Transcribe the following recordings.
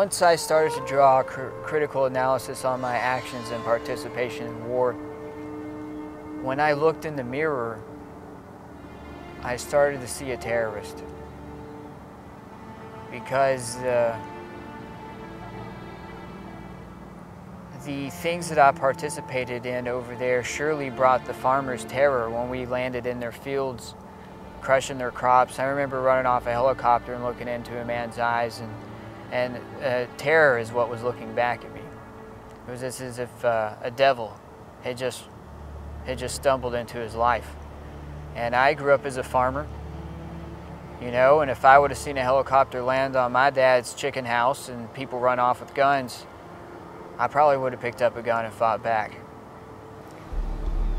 Once I started to draw critical analysis on my actions and participation in war, when I looked in the mirror, I started to see a terrorist. Because the things that I participated in over there surely brought the farmers terror when we landed in their fields, crushing their crops. I remember running off a helicopter and looking into a man's eyes, and terror is what was looking back at me. It was as if a devil had just stumbled into his life. And I grew up as a farmer, you know, and if I would have seen a helicopter land on my dad's chicken house and people run off with guns, I probably would have picked up a gun and fought back.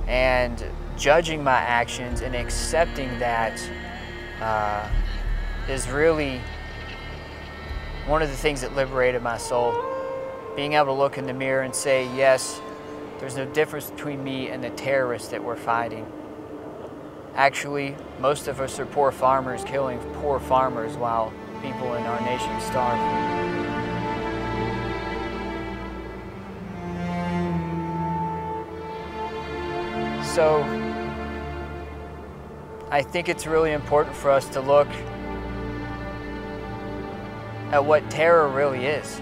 And judging my actions and accepting that is really one of the things that liberated my soul. Being able to look in the mirror and say, yes, there's no difference between me and the terrorists that we're fighting. Actually, most of us are poor farmers killing poor farmers while people in our nation starve. So, I think it's really important for us to look at what terror really is.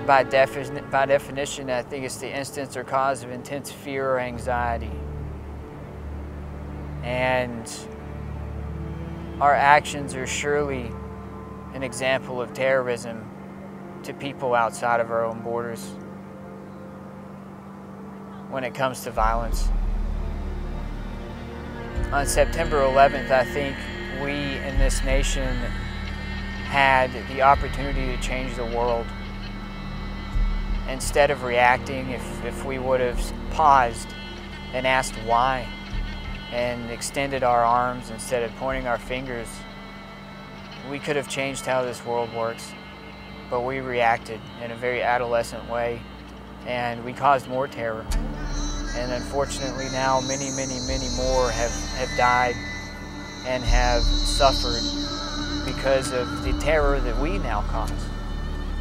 By definition, I think it's the instance or cause of intense fear or anxiety. And our actions are surely an example of terrorism to people outside of our own borders when it comes to violence. On September 11th, I think we in this nation had the opportunity to change the world. Instead of reacting, if we would have paused and asked why and extended our arms instead of pointing our fingers, we could have changed how this world works. But we reacted in a very adolescent way, and we caused more terror. And unfortunately now many more have died and have suffered because of the terror that we now cause.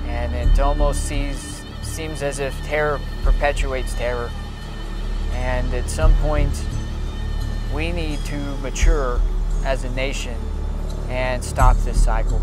And it almost seems as if terror perpetuates terror. And at some point, we need to mature as a nation and stop this cycle.